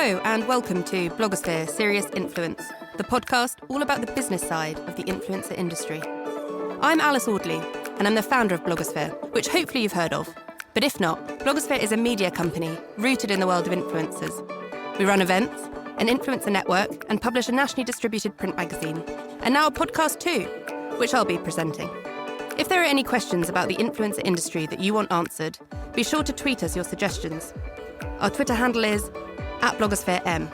Hello and welcome to Blogosphere Serious Influence, the podcast all about the business side of the influencer industry. I'm Alice Audley and I'm the founder of Blogosphere, which hopefully you've heard of. But if not, Blogosphere is a media company rooted in the world of influencers. We run events, an influencer network, and publish a nationally distributed print magazine. And now a podcast too, which I'll be presenting. If there are any questions about the influencer industry that you want answered, be sure to tweet us your suggestions. Our Twitter handle is @BlogosphereM.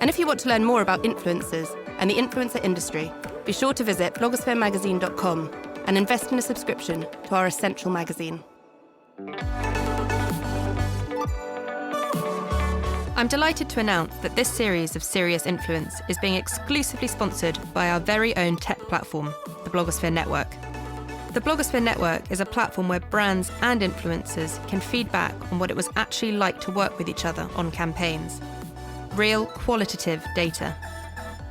And if you want to learn more about influencers and the influencer industry, be sure to visit blogosferemagazine.com and invest in a subscription to our essential magazine. I'm delighted to announce that this series of Serious Influence is being exclusively sponsored by our very own tech platform, the Blogosphere Network. The Blogosphere Network is a platform where brands and influencers can feed back on what it was actually like to work with each other on campaigns. Real, qualitative data.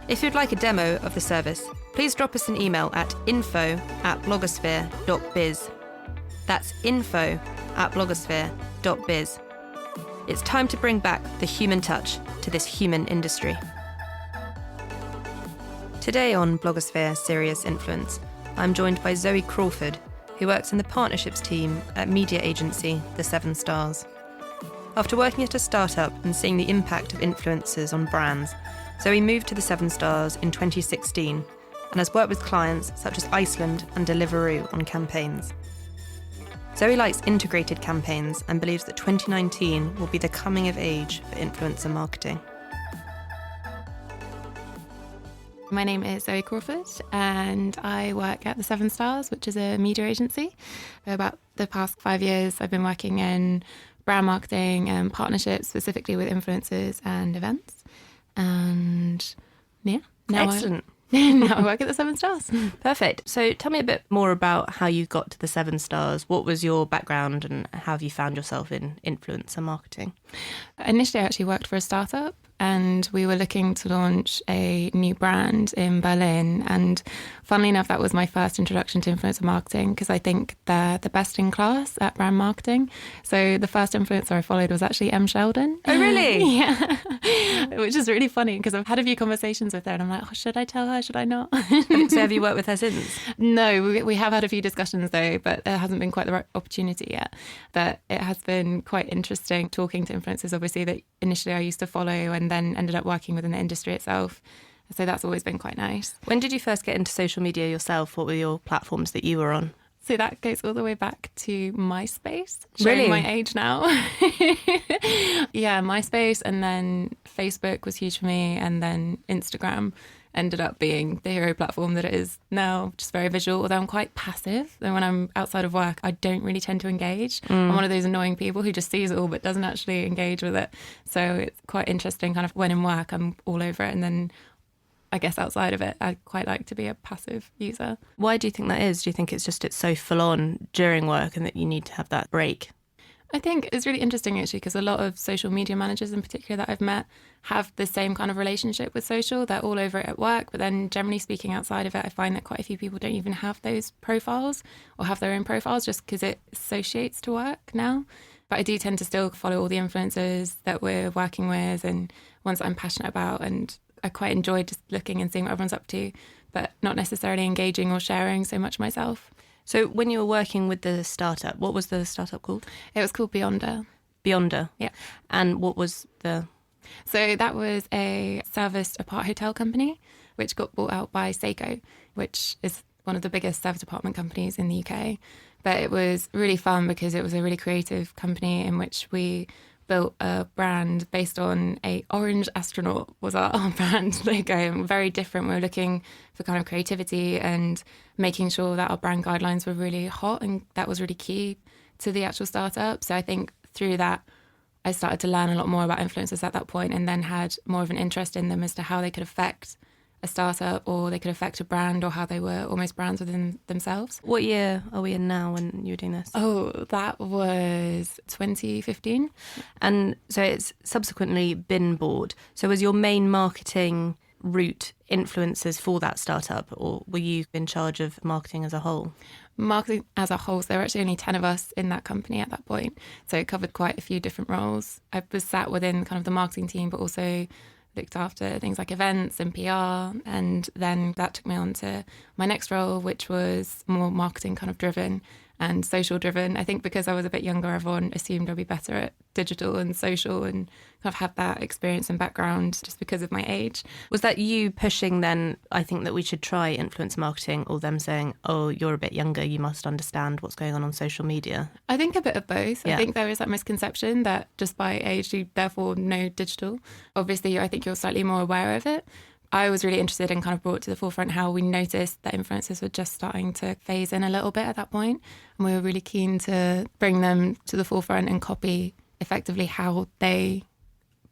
If you'd like a demo of the service, please drop us an email at info@blogosphere.biz. That's info@blogosphere.biz. It's time to bring back the human touch to this human industry. Today on Blogosphere Serious Influence, I'm joined by Zoe Crawford, who works in the partnerships team at media agency The 7 Stars. After working at a startup and seeing the impact of influencers on brands, Zoe moved to The 7 Stars in 2016 and has worked with clients such as Iceland and Deliveroo on campaigns. Zoe likes integrated campaigns and believes that 2019 will be the coming of age for influencer marketing. My name is Zoe Crawford and I work at The 7 Stars, which is a media agency. For about the past 5 years, I've been working in brand marketing and partnerships, specifically with influencers and events. And yeah, Excellent. Now I work at The 7 Stars. Perfect. So tell me a bit more about how you got to The 7 Stars. What was your background and how have you found yourself in influencer marketing? Initially, I actually worked for a startup and we were looking to launch a new brand in Berlin. And funnily enough, that was my first introduction to influencer marketing because I think they're the best in class at brand marketing. So the first influencer I followed was actually M. Sheldon. Oh, really? Yeah. Which is really funny because I've had a few conversations with her and I'm like, oh, should I tell her? Should I not? So have you worked with her since? No, we have had a few discussions though, but there hasn't been quite the right opportunity yet. But it has been quite interesting talking to influencers, obviously, that initially I used to follow and then ended up working within the industry itself. So that's always been quite nice. When did you first get into social media yourself? What were your platforms that you were on? So that goes all the way back to MySpace, showing Really? my age now. Yeah, MySpace, and then Facebook was huge for me, and then Instagram ended up being the hero platform that it is now, just very visual, although I'm quite passive. And when I'm outside of work, I don't really tend to engage. I'm one of those annoying people who just sees it all but doesn't actually engage with it. So it's quite interesting kind of when in work, I'm all over it. And then I guess outside of it, I quite like to be a passive user. Why do you think that is? Do you think it's so full on during work and that you need to have that break? I think it's really interesting actually because a lot of social media managers in particular that I've met have the same kind of relationship with social. They're all over it at work, but then generally speaking outside of it, I find that quite a few people don't even have those profiles or have their own profiles just because it associates to work now. But I do tend to still follow all the influencers that we're working with and ones that I'm passionate about, and I quite enjoy just looking and seeing what everyone's up to, but not necessarily engaging or sharing so much myself. So when you were working with the startup, what was the startup called? It was called Beyonder. Beyonder? Yeah. And what was the... So that was a serviced apart hotel company, which got bought out by Seiko, which is one of the biggest service apartment companies in the UK. But it was really fun because it was a really creative company in which we built a brand based on a orange astronaut was our brand logo. Very different. We were looking for kind of creativity and making sure that our brand guidelines were really hot, and that was really key to the actual startup. So I think through that, I started to learn a lot more about influencers at that point, and then had more of an interest in them as to how they could affect a startup or they could affect a brand, or how they were almost brands within themselves. What year are we in now when you were doing this? Oh, that was 2015. And so it's subsequently been bought. So was your main marketing route influencers for that startup, or were you in charge of marketing as a whole? marketing as a whole. So there were actually only 10 of us in that company at that point. So it covered quite a few different roles. I was sat within kind of the marketing team, but also looked after things like events and PR. And then that took me on to my next role, which was more marketing kind of driven and social driven. I think because I was a bit younger, everyone assumed I'd be better at digital and social and kind of have that experience and background just because of my age. Was that you pushing then, I think that we should try influencer marketing, or them saying, oh, you're a bit younger, you must understand what's going on social media? I think a bit of both. Yeah. I think there is that misconception that just by age you therefore know digital. Obviously, I think you're slightly more aware of it. I was really interested and kind of brought to the forefront how we noticed that influencers were just starting to phase in a little bit at that point. And we were really keen to bring them to the forefront and copy effectively how they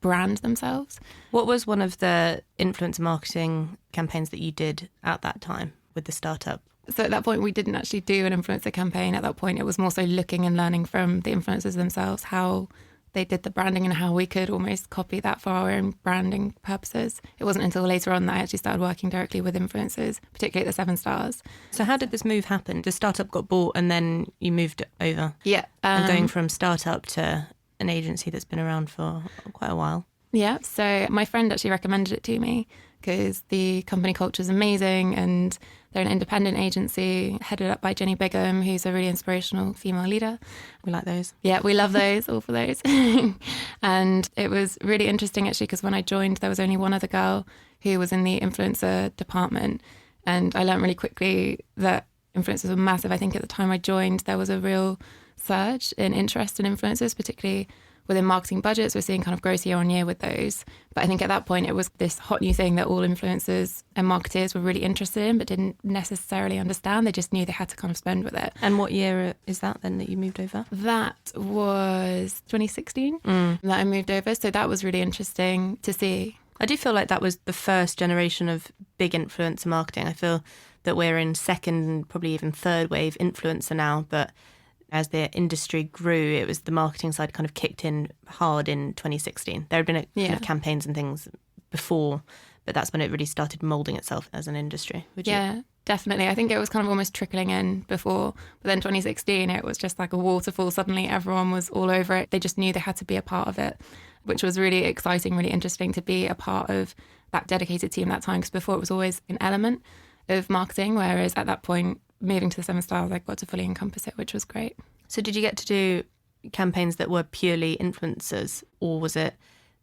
brand themselves. What was one of the influencer marketing campaigns that you did at that time with the startup? So at that point, we didn't actually do an influencer campaign. At that point, it was more so looking and learning from the influencers themselves, how they did the branding and how we could almost copy that for our own branding purposes. It wasn't until later on that I actually started working directly with influencers, particularly at the 7 Stars. So how did this move happen? The startup got bought and then you moved over? Yeah. And going from startup to an agency that's been around for quite a while? Yeah. So my friend actually recommended it to me because the company culture is amazing and they're an independent agency headed up by Jenny Bigham, who's a really inspirational female leader. We like those. Yeah, we love those, all for those. And it was really interesting actually because when I joined, there was only one other girl who was in the influencer department. And I learned really quickly that influencers were massive. I think at the time I joined, there was a real surge in interest in influencers, particularly within marketing budgets. We're seeing kind of growth year on year with those. But I think at that point, it was this hot new thing that all influencers and marketeers were really interested in, but didn't necessarily understand. They just knew they had to kind of spend with it. And what year is that then that you moved over? That was 2016 that I moved over. So that was really interesting to see. I do feel like that was the first generation of big influencer marketing. I feel that we're in second and probably even third wave influencer now, but as the industry grew, it was the marketing side kind of kicked in hard in 2016. There had been kind of campaigns and things before, but that's when it really started moulding itself as an industry. Yeah, definitely. I think it was kind of almost trickling in before, but then 2016, it was just like a waterfall. Suddenly everyone was all over it. They just knew they had to be a part of it, which was really exciting, really interesting to be a part of that dedicated team that time, because before it was always an element of marketing, whereas at that point, moving to the 7 Stars, I got to fully encompass it, which was great. So did you get to do campaigns that were purely influencers, or was it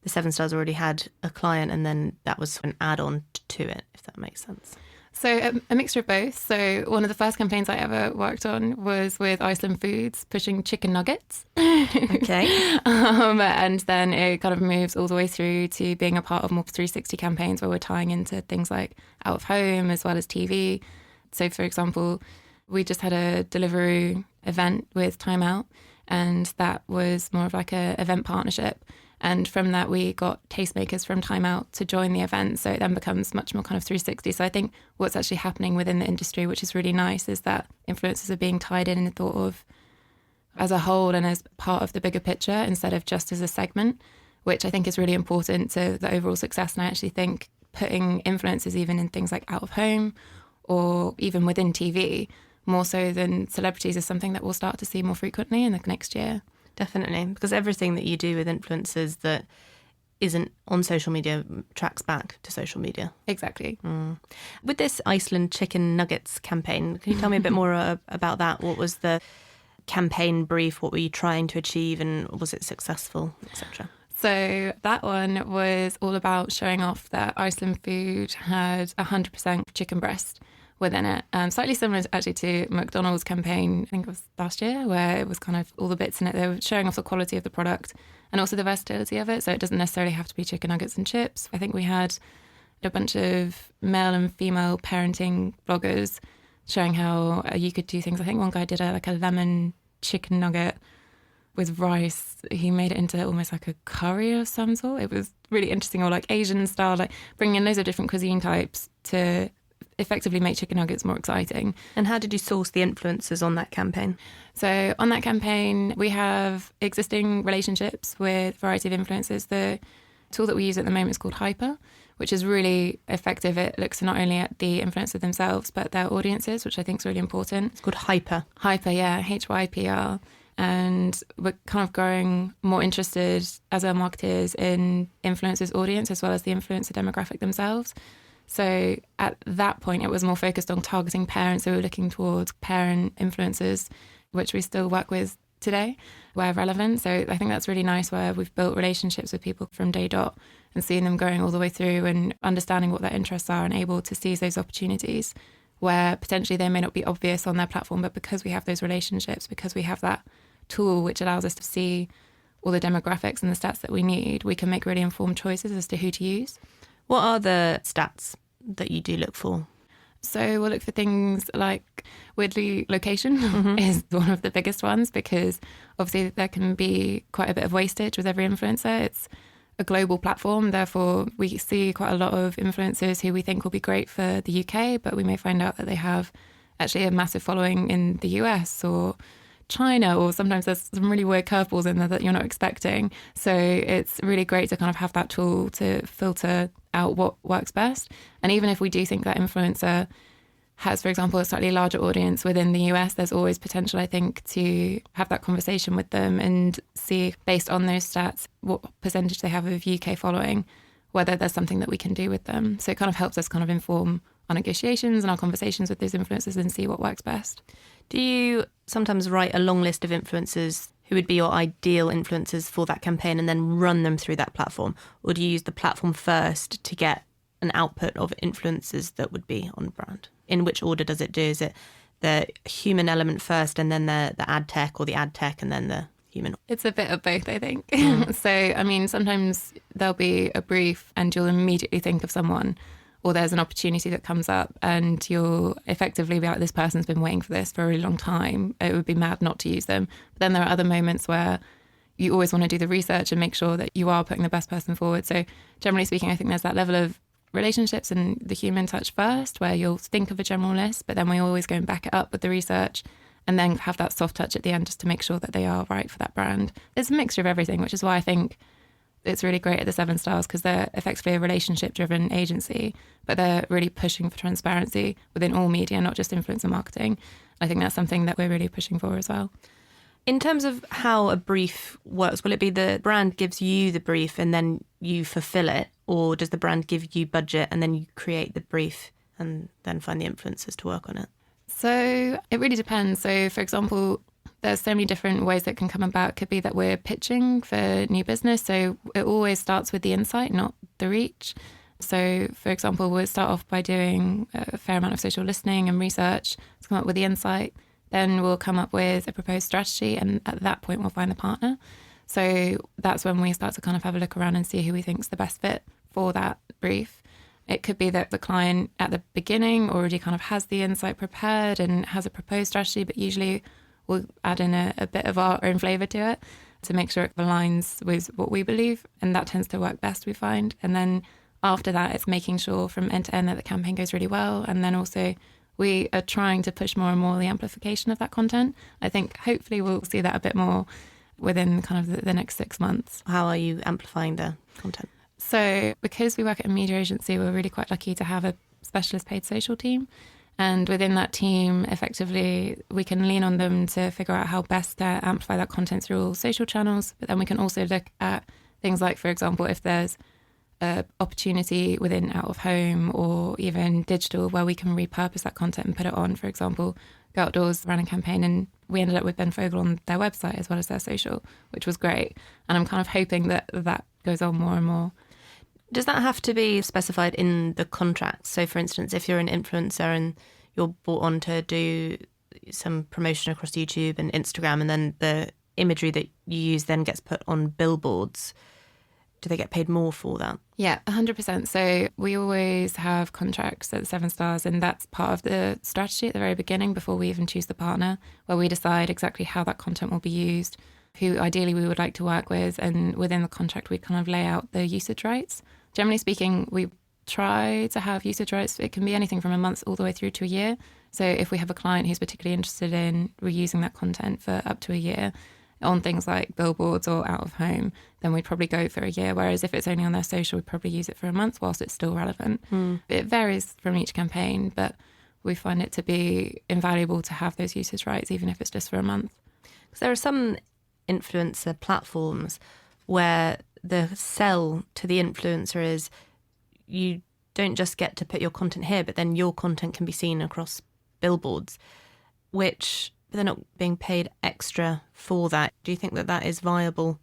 the 7 Stars already had a client and then that was an add-on to it, if that makes sense? So a mixture of both. So one of the first campaigns I ever worked on was with Iceland Foods, pushing chicken nuggets. Okay. And then it kind of moves all the way through to being a part of more 360 campaigns where we're tying into things like out of home as well as TV. So, for example, we just had a Deliveroo event with Time Out, and that was more of like a event partnership. And from that, we got tastemakers from Time Out to join the event. So it then becomes much more kind of 360. So I think what's actually happening within the industry, which is really nice, is that influencers are being tied in and thought of as a whole and as part of the bigger picture instead of just as a segment, which I think is really important to the overall success. And I actually think putting influencers even in things like out of home or even within TV, more so than celebrities, is something that we'll start to see more frequently in the next year. Definitely, because everything that you do with influencers that isn't on social media tracks back to social media. Exactly. With this Iceland chicken nuggets campaign, can you tell me a bit more about that? What was the campaign brief? What were you trying to achieve, and was it successful, etc.? So that one was all about showing off that Iceland food had 100% chicken breast within it. Slightly similar actually to McDonald's campaign, I think it was last year, where it was kind of all the bits in it. They were showing off the quality of the product and also the versatility of it. So it doesn't necessarily have to be chicken nuggets and chips. I think we had a bunch of male and female parenting bloggers showing how you could do things. I think one guy did like a lemon chicken nugget with rice. He made it into almost like a curry of some sort. It was really interesting, or like Asian style, like bringing in loads of different cuisine types to effectively make chicken nuggets more exciting. And how did you source the influencers on that campaign? So on that campaign, we have existing relationships with a variety of influencers. The tool that we use at the moment is called Hyper, which is really effective. It looks not only at the influencer themselves, but their audiences, which I think is really important. It's called Hyper. Hyper, yeah, HYPR. And we're kind of growing more interested as our marketers in influencers' audience as well as the influencer demographic themselves. So at that point, it was more focused on targeting parents. So we were looking towards parent influencers, which we still work with today where relevant. So I think that's really nice where we've built relationships with people from day dot and seeing them going all the way through and understanding what their interests are and able to seize those opportunities where potentially they may not be obvious on their platform, but because we have those relationships, because we have that tool which allows us to see all the demographics and the stats that we need, we can make really informed choices as to who to use. What are the stats that you do look for? So we'll look for things like, weirdly, location is one of the biggest ones because obviously there can be quite a bit of wastage with every influencer. It's a global platform, therefore we see quite a lot of influencers who we think will be great for the UK, but we may find out that they have actually a massive following in the US or China, or sometimes there's some really weird curveballs in there that you're not expecting. So it's really great to kind of have that tool to filter out what works best. And even if we do think that influencer has, for example, a slightly larger audience within the US, there's always potential, I think, to have that conversation with them and see, based on those stats, what percentage they have of UK following, whether there's something that we can do with them. So it kind of helps us kind of inform our negotiations and our conversations with those influencers and see what works best. Do you sometimes write a long list of influencers who would be your ideal influencers for that campaign and then run them through that platform? Or do you use the platform first to get an output of influencers that would be on brand? In which order does it do? Is it the human element first and then the ad tech, or the ad tech and then the human? It's a bit of both, I think. So, I mean, sometimes there'll be a brief and you'll immediately think of someone, or there's an opportunity that comes up and you'll effectively be like, this person's been waiting for this for a really long time. It would be mad not to use them. But then there are other moments where you always want to do the research and make sure that you are putting the best person forward. So generally speaking, I think there's that level of relationships and the human touch first, where you'll think of a general list, but then we always go and back it up with the research and then have that soft touch at the end just to make sure that they are right for that brand. It's a mixture of everything, which is why I think it's really great at the 7 Stars, because they're effectively a relationship-driven agency, but they're really pushing for transparency within all media, not just influencer marketing. I think that's something that we're really pushing for as well. In terms of how a brief works, will it be the brand gives you the brief and then you fulfill it? Or does the brand give you budget and then you create the brief and then find the influencers to work on it? So it really depends. So, for example, there's so many different ways that can come about. It could be that we're pitching for new business. So it always starts with the insight, not the reach. So, for example, we'll start off by doing a fair amount of social listening and research to come up with the insight. Then we'll come up with a proposed strategy, and at that point we'll find the partner. So that's when we start to kind of have a look around and see who we think is the best fit for that brief. It could be that the client at the beginning already kind of has the insight prepared and has a proposed strategy, but usually we'll add in a bit of our own flavour to it to make sure it aligns with what we believe, and that tends to work best, we find. And then after that, it's making sure from end to end that the campaign goes really well, and then also we are trying to push more and more the amplification of that content. I think hopefully we'll see that a bit more within kind of the next 6 months. How are you amplifying the content? So because we work at a media agency, we're really quite lucky to have a specialist paid social team. And within that team, effectively, we can lean on them to figure out how best to amplify that content through all social channels. But then we can also look at things like, for example, if there's an opportunity within out of home or even digital where we can repurpose that content and put it on. For example, Go Outdoors ran a campaign and we ended up with Ben Fogle on their website as well as their social, which was great. And I'm kind of hoping that that goes on more and more. Does that have to be specified in the contract? So, for instance, if you're an influencer and you're brought on to do some promotion across YouTube and Instagram, and then the imagery that you use then gets put on billboards, do they get paid more for that? Yeah, 100%. So we always have contracts at the 7 Stars, and that's part of the strategy at the very beginning before we even choose the partner, where we decide exactly how that content will be used, who ideally we would like to work with, and within the contract we kind of lay out the usage rights. Generally speaking, we try to have usage rights. It can be anything from a month all the way through to a year. So if we have a client who's particularly interested in reusing that content for up to a year, on things like billboards or out of home, then we'd probably go for a year. Whereas if it's only on their social, we'd probably use it for a month whilst it's still relevant. It varies from each campaign, but we find it to be invaluable to have those usage rights, even if it's just for a month. Because there are some influencer platforms where the sell to the influencer is you don't just get to put your content here, but then your content can be seen across billboards, which they're not being paid extra for that. Do you think that that is viable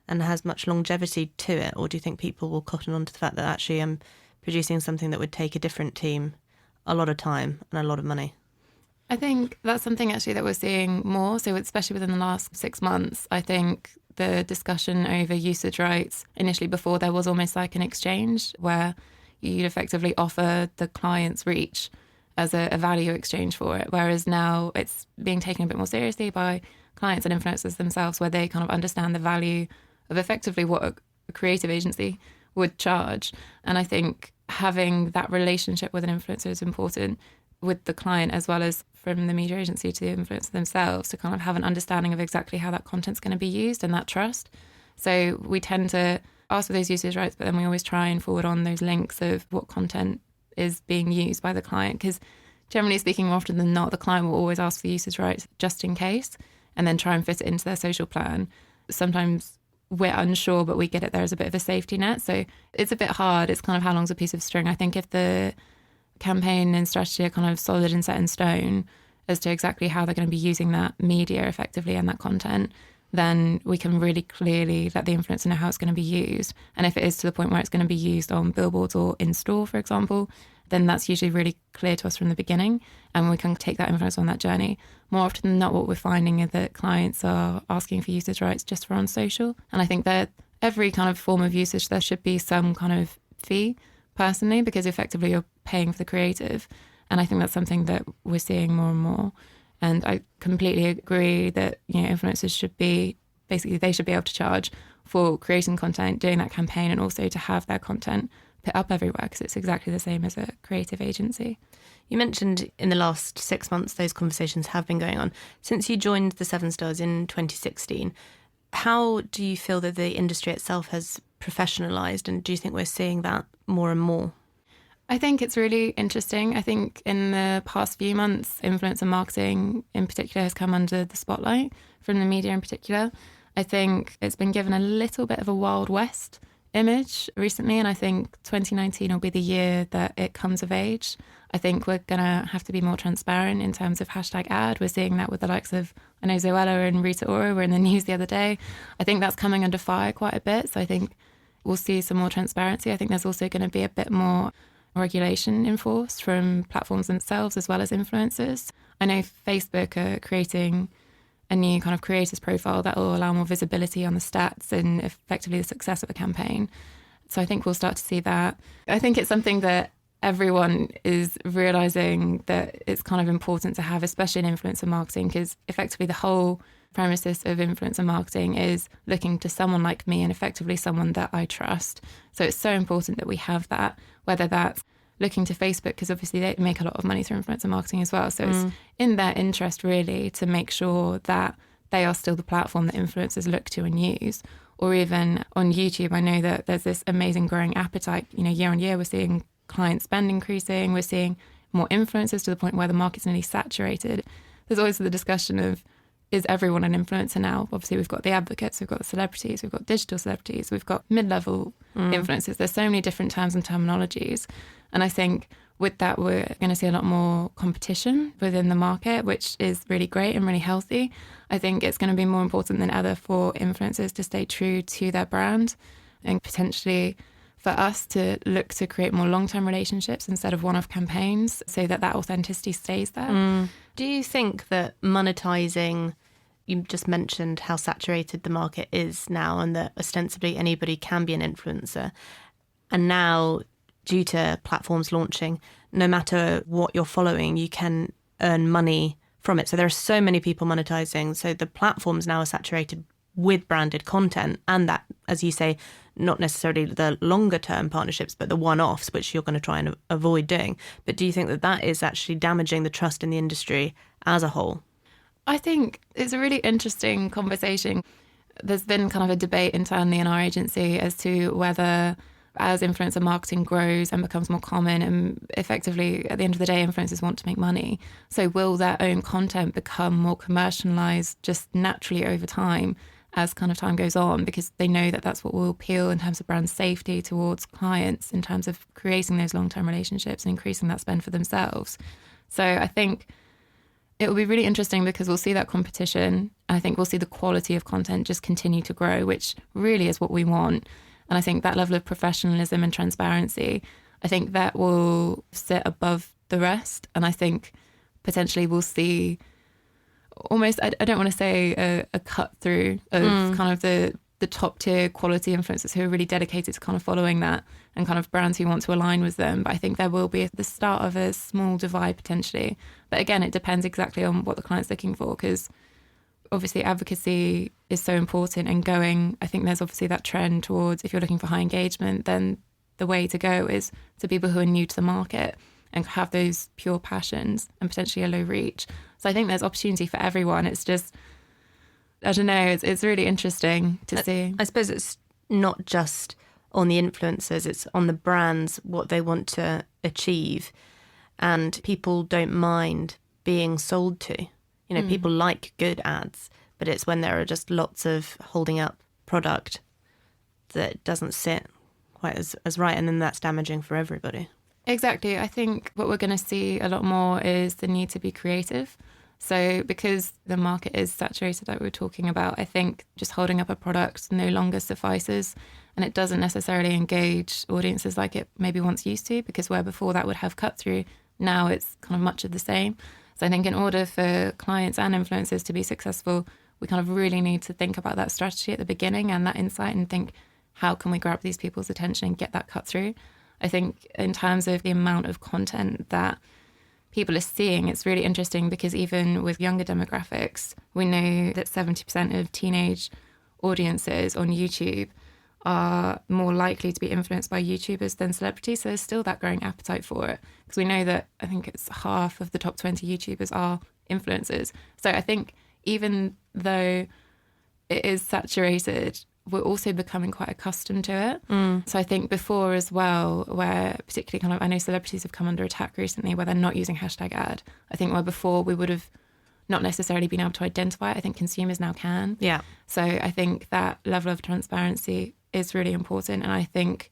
and has much longevity to it? Or do you think people will cotton on to the fact that actually I'm producing something that would take a different team a lot of time and a lot of money? I think that's something actually that we're seeing more. So especially within the last 6 months, I think the discussion over usage rights, initially before there was almost like an exchange where you'd effectively offer the client's reach as a value exchange for it. Whereas now it's being taken a bit more seriously by clients and influencers themselves, where they kind of understand the value of effectively what a creative agency would charge. And I think having that relationship with an influencer is important with the client, as well as from the media agency to the influencer themselves, to kind of have an understanding of exactly how that content's going to be used and that trust. So we tend to ask for those usage rights, but then we always try and forward on those links of what content is being used by the client, because generally speaking, more often than not, the client will always ask for usage rights just in case and then try and fit it into their social plan. Sometimes we're unsure, but we get it there as a bit of a safety net. So it's a bit hard. It's kind of how long's a piece of string. I think if the campaign and strategy are kind of solid and set in stone as to exactly how they're going to be using that media effectively and that content, then we can really clearly let the influencer know how it's going to be used. And if it is to the point where it's going to be used on billboards or in store, for example, then that's usually really clear to us from the beginning, and we can take that influencer on that journey. More often than not, what we're finding is that clients are asking for usage rights just for on social. And I think that every kind of form of usage, there should be some kind of fee, personally, because effectively you're paying for the creative. And I think that's something that we're seeing more and more. And I completely agree that, influencers should be, basically they should be able to charge for creating content, doing that campaign, and also to have their content put up everywhere, because it's exactly the same as a creative agency. You mentioned in the last 6 months those conversations have been going on. Since you joined the Seven Stars in 2016, how do you feel that the industry itself has professionalised, and do you think we're seeing that more and more? I think it's really interesting. I think in the past few months, influencer marketing in particular has come under the spotlight from the media in particular. I think it's been given a little bit of a Wild West image recently, and I think 2019 will be the year that it comes of age. I think we're going to have to be more transparent in terms of hashtag ad. We're seeing that with the likes of, I know Zoella and Rita Ora were in the news the other day. I think that's coming under fire quite a bit. So I think we'll see some more transparency. I think there's also going to be a bit more regulation enforced from platforms themselves as well as influencers. I know Facebook are creating a new kind of creators profile that will allow more visibility on the stats and effectively the success of a campaign. So I think we'll start to see that. I think it's something that everyone is realising that it's kind of important to have, especially in influencer marketing, because effectively the whole premises of influencer marketing is looking to someone like me and effectively someone that I trust. So it's so important that we have that, whether that's looking to Facebook, because obviously they make a lot of money through influencer marketing as well. So it's in their interest really to make sure that they are still the platform that influencers look to and use. Or even on YouTube, I know that there's this amazing growing appetite. Year on year, we're seeing client spend increasing. We're seeing more influencers to the point where the market's nearly saturated. There's always the discussion of, is everyone an influencer now? Obviously, we've got the advocates, we've got the celebrities, we've got digital celebrities, we've got mid-level influencers. There's so many different terms and terminologies. And I think with that, we're going to see a lot more competition within the market, which is really great and really healthy. I think it's going to be more important than ever for influencers to stay true to their brand, and potentially for us to look to create more long-term relationships instead of one-off campaigns, so that authenticity stays there. Do you think that monetising, you just mentioned how saturated the market is now and that ostensibly anybody can be an influencer, and now due to platforms launching, no matter what you're following, you can earn money from it. So there are so many people monetising. So the platforms now are saturated with branded content, and that, as you say, not necessarily the longer term partnerships, but the one-offs, which you're going to try and avoid doing. But do you think that is actually damaging the trust in the industry as a whole? I think it's a really interesting conversation. There's been kind of a debate internally in our agency as to whether, as influencer marketing grows and becomes more common, and effectively at the end of the day influencers want to make money, so will their own content become more commercialized just naturally over time as kind of time goes on, because they know that that's what will appeal in terms of brand safety towards clients, in terms of creating those long-term relationships and increasing that spend for themselves. So I think it will be really interesting because we'll see that competition. I think we'll see the quality of content just continue to grow, which really is what we want. And I think that level of professionalism and transparency, I think that will sit above the rest. And I think potentially we'll see almost, I don't want to say a cut through of kind of the top tier quality influencers who are really dedicated to kind of following that, and kind of brands who want to align with them. But I think there will be the start of a small divide potentially. But again, it depends exactly on what the client's looking for, because obviously advocacy is so important and going. I think there's obviously that trend towards, if you're looking for high engagement, then the way to go is to people who are new to the market and have those pure passions and potentially a low reach. So I think there's opportunity for everyone. It's just, I don't know, it's really interesting to see. I suppose it's not just on the influencers, it's on the brands, what they want to achieve. And people don't mind being sold to. You know, people like good ads, but it's when there are just lots of holding up product that doesn't sit quite as right. And then that's damaging for everybody. Exactly. I think what we're going to see a lot more is the need to be creative. So because the market is saturated, like we were talking about, I think just holding up a product no longer suffices, and it doesn't necessarily engage audiences like it maybe once used to, because where before that would have cut through, now it's kind of much of the same. So I think in order for clients and influencers to be successful, we kind of really need to think about that strategy at the beginning and that insight, and think, how can we grab these people's attention and get that cut through? I think in terms of the amount of content that people are seeing, it's really interesting, because even with younger demographics, we know that 70% of teenage audiences on YouTube are more likely to be influenced by YouTubers than celebrities. So there's still that growing appetite for it, because we know that I think it's half of the top 20 YouTubers are influencers. So I think even though it is saturated, we're also becoming quite accustomed to it. So I think before as well, where particularly kind of, I know celebrities have come under attack recently where they're not using hashtag ad. I think where before we would have not necessarily been able to identify it, I think consumers now can. Yeah. So I think that level of transparency is really important. And I think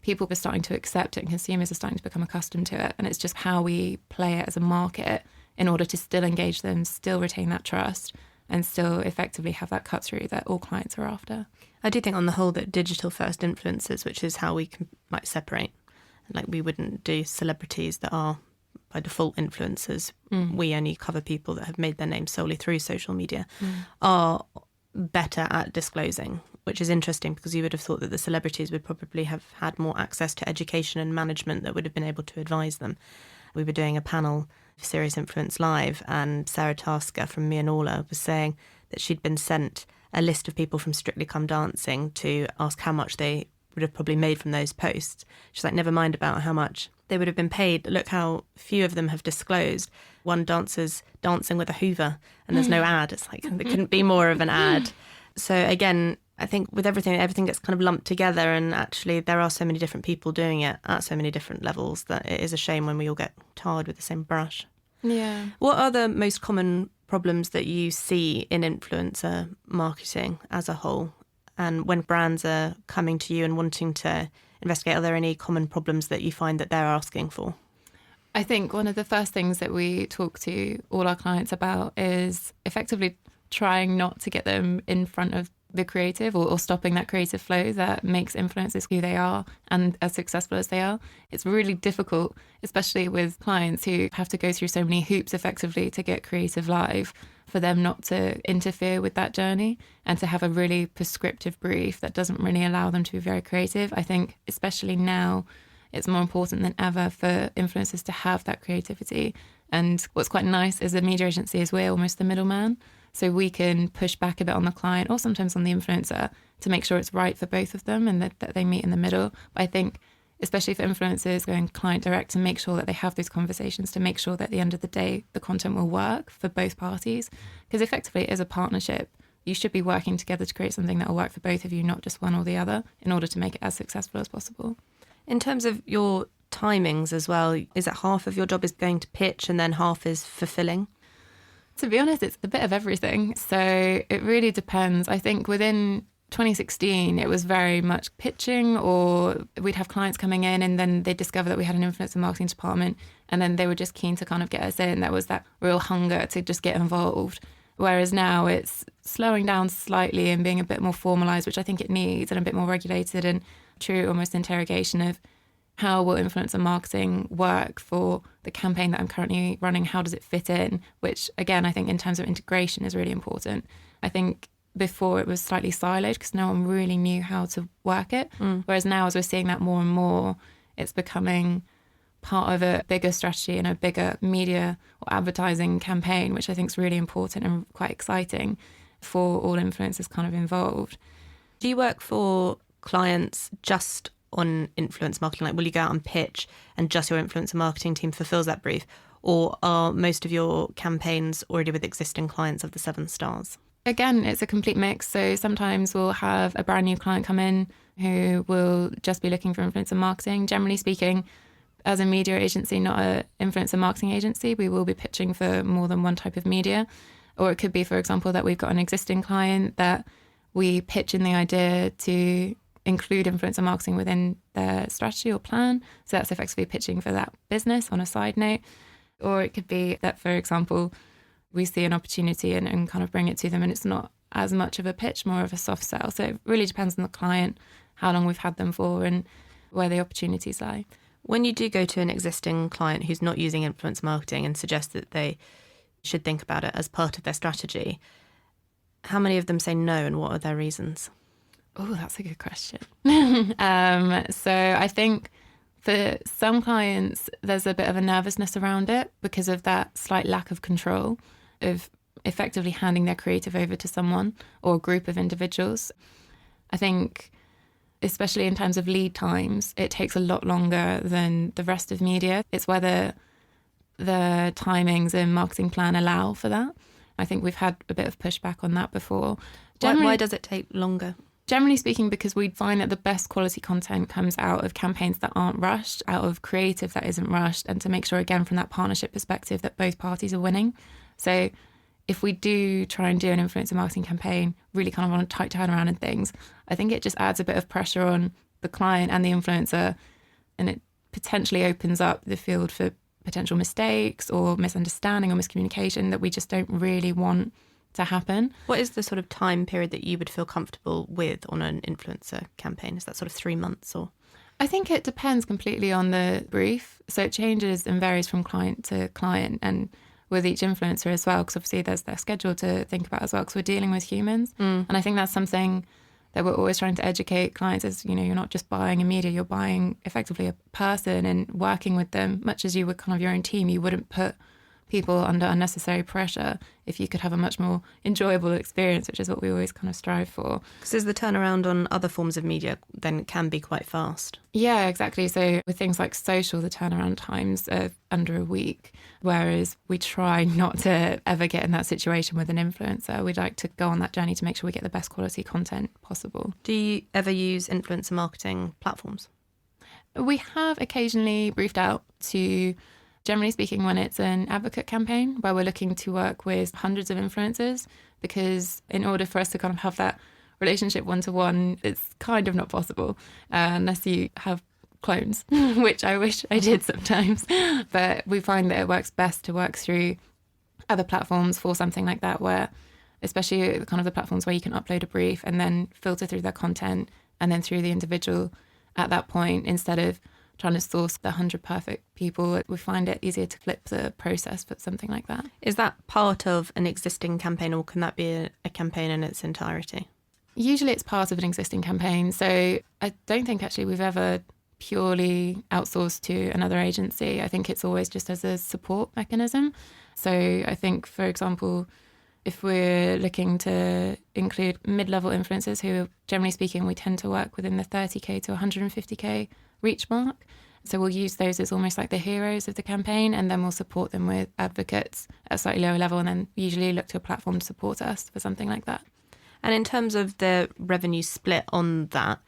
people are starting to accept it and consumers are starting to become accustomed to it. And it's just how we play it as a market in order to still engage them, still retain that trust, and still effectively have that cut through that all clients are after. I do think on the whole that digital first influencers, which is how we can like separate, like we wouldn't do celebrities that are by default influencers. We only cover people that have made their name solely through social media, are better at disclosing, which is interesting, because you would have thought that the celebrities would probably have had more access to education and management that would have been able to advise them. We were doing a panel for Serious Influence Live, and Sarah Tasker from Me and Orla was saying that she'd been sent a list of people from Strictly Come Dancing to ask how much they would have probably made from those posts. She's like, never mind about how much they would have been paid. Look how few of them have disclosed. One dancer's dancing with a Hoover and there's no ad. It's like, there couldn't be more of an ad. So again, I think with everything gets kind of lumped together, and actually there are so many different people doing it at so many different levels that it is a shame when we all get tarred with the same brush. Yeah. What are the most common problems that you see in influencer marketing as a whole? And when brands are coming to you and wanting to investigate, are there any common problems that you find that they're asking for? I think one of the first things that we talk to all our clients about is effectively trying not to get them in front of the creative, or stopping that creative flow that makes influencers who they are and as successful as they are. It's really difficult, especially with clients who have to go through so many hoops effectively to get creative live, for them not to interfere with that journey and to have a really prescriptive brief that doesn't really allow them to be very creative. I think especially now it's more important than ever for influencers to have that creativity. And what's quite nice is a media agency is we're almost the middleman. So we can push back a bit on the client, or sometimes on the influencer, to make sure it's right for both of them and that they meet in the middle. But I think especially for influencers going client direct, to make sure that they have those conversations, to make sure that at the end of the day, the content will work for both parties. Because effectively it is a partnership. You should be working together to create something that will work for both of you, not just one or the other, in order to make it as successful as possible. In terms of your timings as well, is it half of your job is going to pitch and then half is fulfilling? To be honest, it's a bit of everything. So it really depends. I think within 2016, it was very much pitching, or we'd have clients coming in and then they'd discover that we had an influencer marketing department, and then they were just keen to kind of get us in. There was that real hunger to just get involved. Whereas now it's slowing down slightly and being a bit more formalised, which I think it needs, and a bit more regulated, and true almost interrogation of how will influencer marketing work for the campaign that I'm currently running? How does it fit in? Which, again, I think in terms of integration is really important. I think before it was slightly siloed because no one really knew how to work it. Whereas now, as we're seeing that more and more, it's becoming part of a bigger strategy and a bigger media or advertising campaign, which I think is really important and quite exciting for all influencers kind of involved. Do you work for clients just on influence marketing? Like, will you go out and pitch and just your influencer marketing team fulfills that brief? Or are most of your campaigns already with existing clients of the 7 stars? Again, it's a complete mix. So sometimes we'll have a brand new client come in who will just be looking for influencer marketing. Generally speaking, as a media agency, not an influencer marketing agency, we will be pitching for more than one type of media. Or it could be, for example, that we've got an existing client that we pitch in the idea to include influencer marketing within their strategy or plan. So that's effectively pitching for that business on a side note. Or it could be that, for example, we see an opportunity and kind of bring it to them, and it's not as much of a pitch, more of a soft sell. So it really depends on the client, how long we've had them for, and where the opportunities lie. When you do go to an existing client who's not using influence marketing and suggest that they should think about it as part of their strategy, how many of them say no, and what are their reasons? Oh, that's a good question. So I think for some clients, there's a bit of a nervousness around it because of that slight lack of control of effectively handing their creative over to someone or a group of individuals. I think, especially in terms of lead times, it takes a lot longer than the rest of media. It's whether the timings and marketing plan allow for that. I think we've had a bit of pushback on that before. Why does it take longer? Generally speaking, because we find that the best quality content comes out of campaigns that aren't rushed, out of creative that isn't rushed, and to make sure, again, from that partnership perspective, that both parties are winning. So if we do try and do an influencer marketing campaign, really kind of on a tight turnaround and things, I think it just adds a bit of pressure on the client and the influencer, and it potentially opens up the field for potential mistakes or misunderstanding or miscommunication that we just don't really want to happen. What is the sort of time period that you would feel comfortable with on an influencer campaign? Is that sort of 3 months or? I think it depends completely on the brief. So it changes and varies from client to client and with each influencer as well, because obviously there's their schedule to think about as well, because we're dealing with humans. And I think that's something that we're always trying to educate clients is, you know, you're not just buying a media, you're buying effectively a person and working with them, much as you would kind of your own team. You wouldn't put people under unnecessary pressure if you could have a much more enjoyable experience, which is what we always kind of strive for. Because the turnaround on other forms of media then can be quite fast. Yeah, exactly. So with things like social, the turnaround times are under a week, whereas we try not to ever get in that situation with an influencer. We'd like to go on that journey to make sure we get the best quality content possible. Do you ever use influencer marketing platforms? We have occasionally briefed out to, generally speaking, when it's an advocate campaign where we're looking to work with hundreds of influencers, because in order for us to kind of have that relationship one-to-one, it's kind of not possible unless you have clones, which I wish I did sometimes. But we find that it works best to work through other platforms for something like that, where especially kind of the platforms where you can upload a brief and then filter through their content and then through the individual at that point, instead of trying to source the 100 perfect people. We find it easier to flip the process for something like that. Is that part of an existing campaign, or can that be a campaign in its entirety? Usually it's part of an existing campaign. So I don't think actually we've ever purely outsourced to another agency. I think it's always just as a support mechanism. So I think, for example, If we're looking to include mid-level influencers who, generally speaking, we tend to work within the 30k to 150k reach mark. So we'll use those as almost like the heroes of the campaign, and then we'll support them with advocates at a slightly lower level, and then usually look to a platform to support us for something like that. And in terms of the revenue split on that,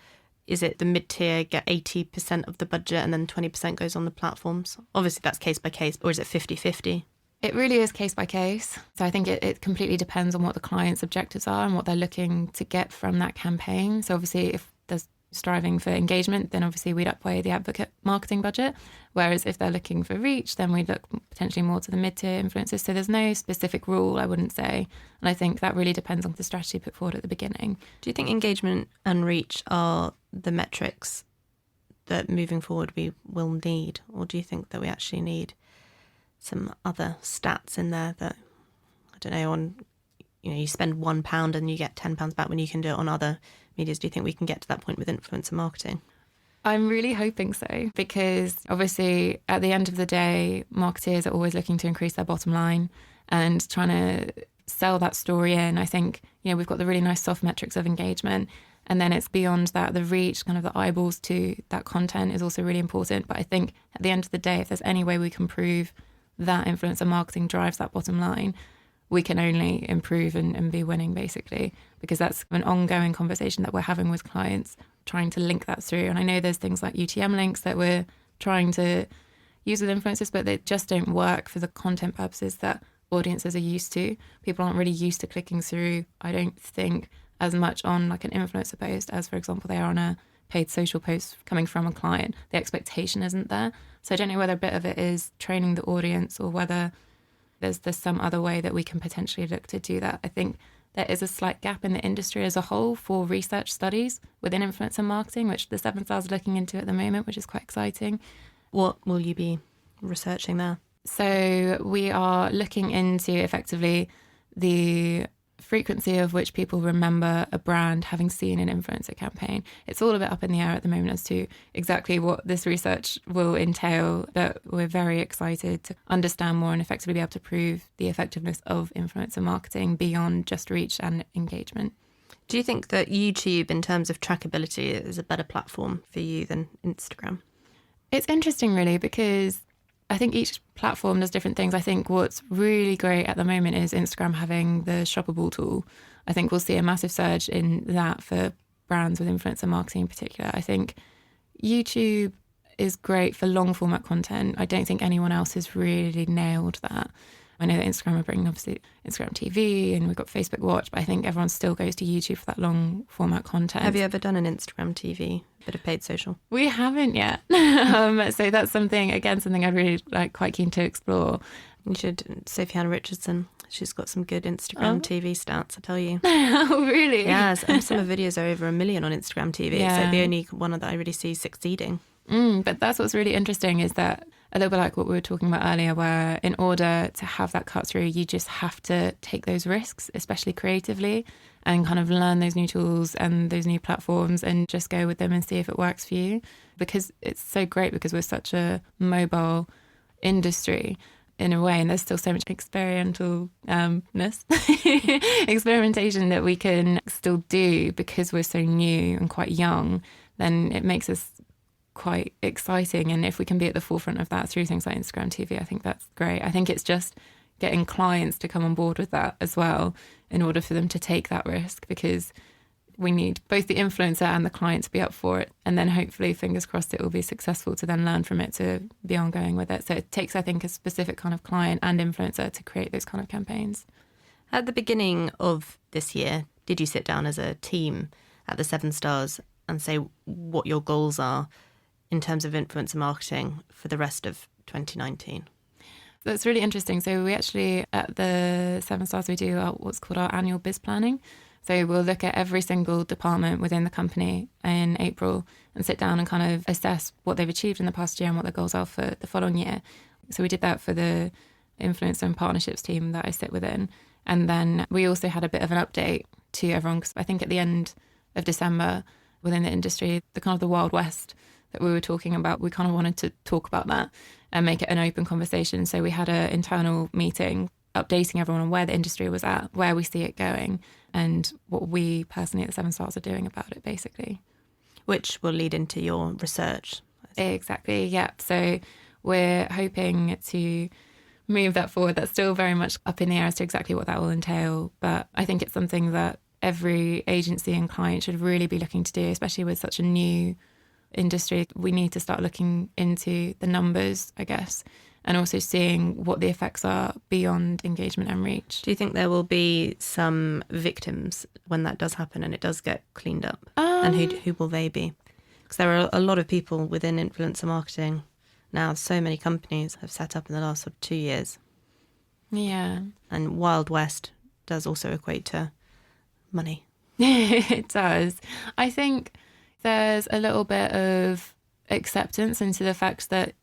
is it the mid-tier get 80% of the budget and then 20% goes on the platforms? Obviously that's case by case, or is it 50-50? It really is case by case. So I think it completely depends on what the client's objectives are and what they're looking to get from that campaign. So obviously if there's striving for engagement, then obviously we'd upweigh the advocate marketing budget. Whereas if they're looking for reach, then we'd look potentially more to the mid-tier influencers. So there's no specific rule, I wouldn't say. And I think that really depends on the strategy put forward at the beginning. Do you think engagement and reach are the metrics that moving forward we will need? Or do you think that we actually need some other stats in there that, I don't know, on, you spend £1 and you get £10 back when you can do it on other medias? Do you think we can get to that point with influencer marketing? I'm really hoping so, because obviously at the end of the day, marketeers are always looking to increase their bottom line and trying to sell that story in. I think, we've got the really nice soft metrics of engagement, and then it's beyond that, the reach, kind of the eyeballs to that content is also really important. But I think at the end of the day, if there's any way we can prove that influencer marketing drives that bottom line, we can only improve and be winning, basically, because that's an ongoing conversation that we're having with clients, trying to link that through. And I know there's things like UTM links that we're trying to use with influencers, but they just don't work for the content purposes that audiences are used to. People aren't really used to clicking through, I don't think, as much on like an influencer post as, for example, they are on a paid social post coming from a client. The expectation isn't there. So I don't know whether a bit of it is training the audience or whether there's some other way that we can potentially look to do that. I think there is a slight gap in the industry as a whole for research studies within influencer marketing, which the 7 Stars are looking into at the moment, which is quite exciting. What will you be researching there? So we are looking into effectively the frequency of which people remember a brand having seen an influencer campaign. It's all a bit up in the air at the moment as to exactly what this research will entail, but we're very excited to understand more and effectively be able to prove the effectiveness of influencer marketing beyond just reach and engagement. Do you think that YouTube, in terms of trackability, is a better platform for you than Instagram? It's interesting, really, because I think each platform does different things. I think what's really great at the moment is Instagram having the shoppable tool. I think we'll see a massive surge in that for brands with influencer marketing in particular. I think YouTube is great for long format content. I don't think anyone else has really nailed that. I know that Instagram are bringing obviously Instagram TV and we've got Facebook Watch, but I think everyone still goes to YouTube for that long format content. Have you ever done an Instagram TV, bit of paid social? We haven't yet. So that's something I'd really quite keen to explore. You should, Sophie Hannah Richardson, she's got some good Instagram TV stats, I tell you. Oh, really? Yes, and some of her videos are over 1 million on Instagram TV. Yeah. It's like the only one that I really see succeeding. But that's what's really interesting is that a little bit like what we were talking about earlier, where in order to have that cut through, you just have to take those risks, especially creatively, and kind of learn those new tools and those new platforms and just go with them and see if it works for you. Because it's so great because we're such a mobile industry in a way, and there's still so much experimentation that we can still do because we're so new and quite young. Then it makes us quite exciting, and if we can be at the forefront of that through things like Instagram TV, I think that's great. I think it's just getting clients to come on board with that as well in order for them to take that risk, because we need both the influencer and the client to be up for it, and then hopefully, fingers crossed, it will be successful to then learn from it to be ongoing with it. So it takes, I think, a specific kind of client and influencer to create those kind of campaigns. At the beginning of this year, did you sit down as a team at the 7 Stars and say what your goals are in terms of influencer marketing for the rest of 2019? That's really interesting. So we actually, at the 7 Stars, we do what's called our annual biz planning. So we'll look at every single department within the company in April and sit down and kind of assess what they've achieved in the past year and what their goals are for the following year. So we did that for the influencer and partnerships team that I sit within. And then we also had a bit of an update to everyone, because I think at the end of December within the industry, the kind of the Wild West that we were talking about, we kind of wanted to talk about that and make it an open conversation. So we had an internal meeting updating everyone on where the industry was at, where we see it going, and what we personally at the Seven Stars are doing about it, basically. Which will lead into your research. Exactly, yeah. So we're hoping to move that forward. That's still very much up in the air as to exactly what that will entail. But I think it's something that every agency and client should really be looking to do, especially with such a new industry. We need to start looking into the numbers, I guess, and also seeing what the effects are beyond engagement and reach. Do you think there will be some victims when that does happen and it does get cleaned up? And who will they be? Because there are a lot of people within influencer marketing now. So many companies have set up in the last sort of 2 years. Yeah. And Wild West does also equate to money. It does. I think there's a little bit of acceptance into the fact that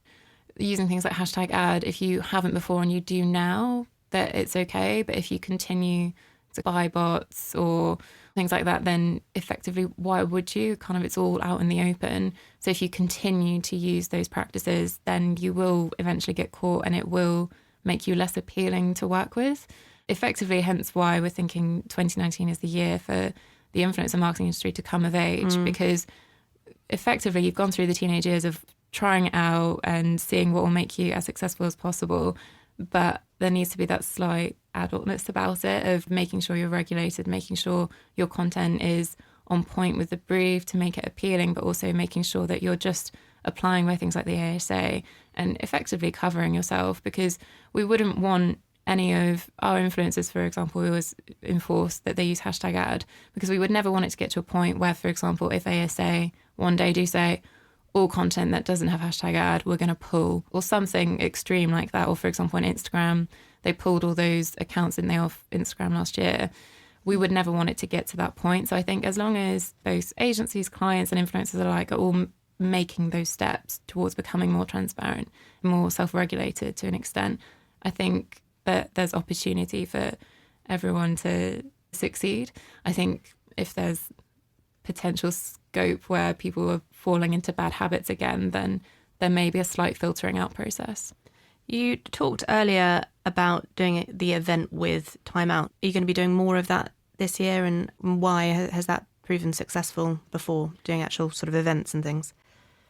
using things like hashtag ad, if you haven't before and you do now, that it's okay. But if you continue to buy bots or things like that, then effectively, why would you? Kind of, it's all out in the open. So if you continue to use those practices, then you will eventually get caught and it will make you less appealing to work with. Effectively, hence why we're thinking 2019 is the year for the influencer marketing industry to come of age, because effectively you've gone through the teenage years of trying it out and seeing what will make you as successful as possible. But there needs to be that slight adultness about it of making sure you're regulated, making sure your content is on point with the brief to make it appealing, but also making sure that you're just applying by things like the ASA and effectively covering yourself, because we wouldn't want any of our influencers, for example, who was enforced that they use hashtag ad, because we would never want it to get to a point where, for example, if ASA one day do say all content that doesn't have hashtag ad, we're going to pull, or something extreme like that. Or for example, on Instagram, they pulled all those accounts, didn't they, off Instagram last year. We would never want it to get to that point. So I think as long as both agencies, clients and influencers alike are all making those steps towards becoming more transparent, more self-regulated to an extent, I think that there's opportunity for everyone to succeed. I think if there's potential scope where people are falling into bad habits again, then there may be a slight filtering out process. You talked earlier about doing the event with Time Out. Are you going to be doing more of that this year, and why has that proven successful before, doing actual sort of events and things?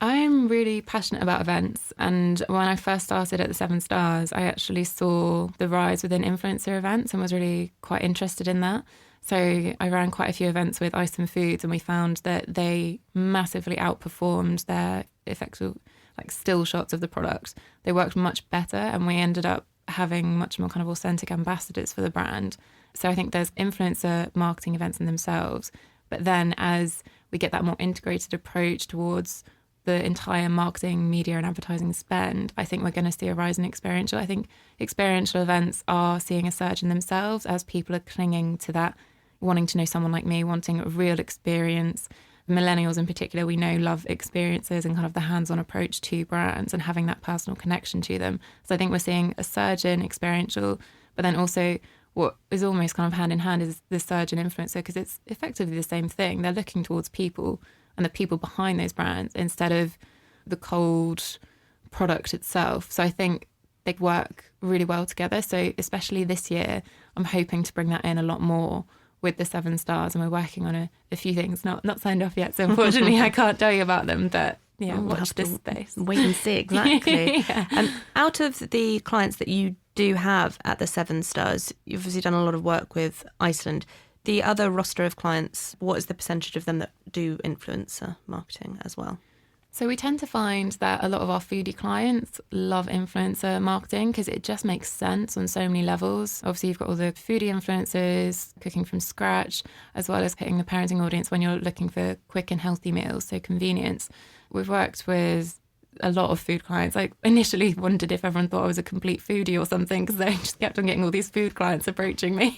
I'm really passionate about events, and when I first started at the Seven Stars, I actually saw the rise within influencer events and was really quite interested in that. So I ran quite a few events with Iceland Foods, and we found that they massively outperformed their effective, like, still shots of the product. They worked much better, and we ended up having much more kind of authentic ambassadors for the brand. So I think there's influencer marketing events in themselves, but then as we get that more integrated approach towards the entire marketing, media and advertising spend, I think we're going to see a rise in experiential. I think experiential events are seeing a surge in themselves as people are clinging to that, wanting to know someone like me, wanting a real experience. Millennials in particular, we know, love experiences and kind of the hands-on approach to brands and having that personal connection to them. So I think we're seeing a surge in experiential, but then also what is almost kind of hand in hand is the surge in influencer, because it's effectively the same thing. They're looking towards people and the people behind those brands instead of the cold product itself. So I think they work really well together. So especially this year, I'm hoping to bring that in a lot more with the Seven Stars, and we're working on a few things, not signed off yet. So unfortunately, I can't tell you about them, but yeah, we'll watch this space. Wait and see, exactly. Yeah. Out of the clients that you do have at the Seven Stars, you've obviously done a lot of work with Iceland. The other roster of clients, what is the percentage of them that do influencer marketing as well? So we tend to find that a lot of our foodie clients love influencer marketing because it just makes sense on so many levels. Obviously, you've got all the foodie influencers cooking from scratch, as well as hitting the parenting audience when you're looking for quick and healthy meals, so convenience. We've worked with a lot of food clients. I initially wondered if everyone thought I was a complete foodie or something, because I just kept on getting all these food clients approaching me.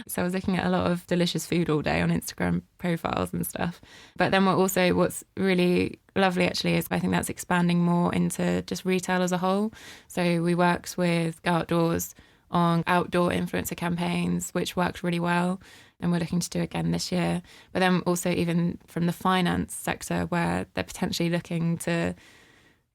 So I was looking at a lot of delicious food all day on Instagram profiles and stuff. But then what's really lovely actually is I think that's expanding more into just retail as a whole. So we worked with Go Outdoors on outdoor influencer campaigns, which worked really well, and we're looking to do again this year. But then also even from the finance sector, where they're potentially looking to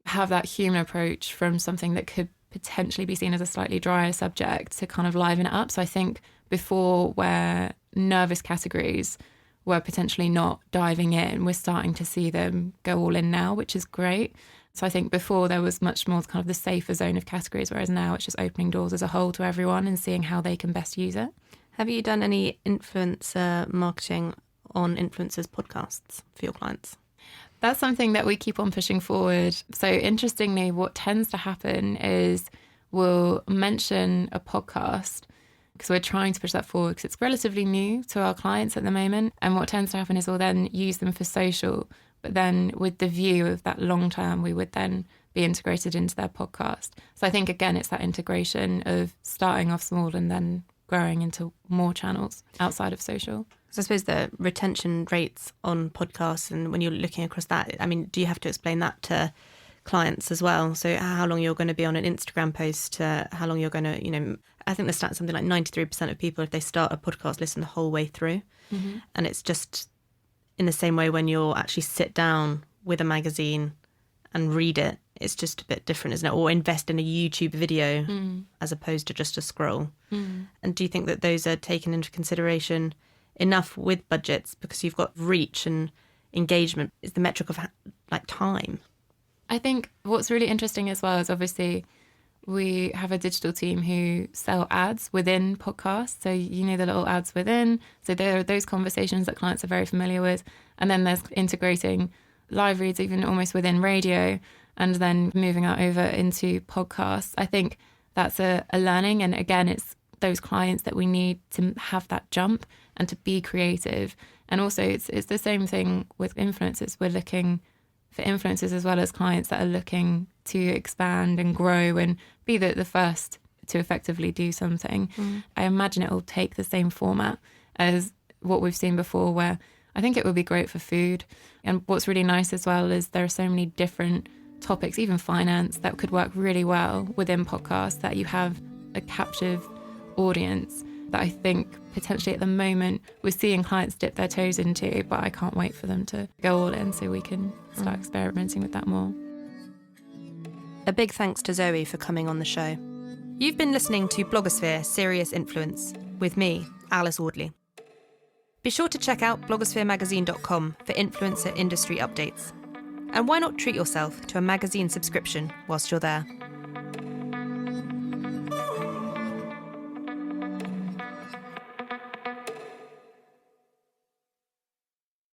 have that human approach from something that could potentially be seen as a slightly drier subject to kind of liven it up. So I think before, where nervous categories were potentially not diving in, we're starting to see them go all in now, which is great. So I think before there was much more kind of the safer zone of categories, whereas now it's just opening doors as a whole to everyone and seeing how they can best use it. Have you done any influencer marketing on influencers' podcasts for your clients? That's something that we keep on pushing forward. So interestingly, what tends to happen is we'll mention a podcast because we're trying to push that forward because it's relatively new to our clients at the moment. And what tends to happen is we'll then use them for social, but then with the view of that long term, we would then be integrated into their podcast. So I think, again, it's that integration of starting off small and then growing into more channels outside of social. So I suppose the retention rates on podcasts, and when you're looking across that, I mean, do you have to explain that to clients as well? So how long you're going to be on an Instagram post to how long you're going to, I think the stat's something like 93% of people, if they start a podcast, listen the whole way through. Mm-hmm. And it's just in the same way when you'll actually sit down with a magazine and read it, it's just a bit different, isn't it? Or invest in a YouTube video as opposed to just a scroll. And do you think that those are taken into consideration enough with budgets because you've got reach and engagement? Is the metric of time? I think what's really interesting as well is obviously we have a digital team who sell ads within podcasts. So, the little ads within. So there are those conversations that clients are very familiar with. And then there's integrating live reads even almost within radio and then moving out over into podcasts. I think that's a learning. And again, it's those clients that we need to have that jump and to be creative. And also it's the same thing with influencers. We're looking for influencers as well as clients that are looking to expand and grow and be the first to effectively do something. I imagine it will take the same format as what we've seen before, where I think it would be great for food. And what's really nice as well is there are so many different topics, even finance, that could work really well within podcasts, that you have a captive audience that I think potentially at the moment we're seeing clients dip their toes into, but I can't wait for them to go all in so we can start experimenting with that more. A big thanks to Zoe for coming on the show. You've been listening to Blogosphere Serious Influence with me, Alice Audley. Be sure to check out blogospheremagazine.com for influencer industry updates. And why not treat yourself to a magazine subscription whilst you're there?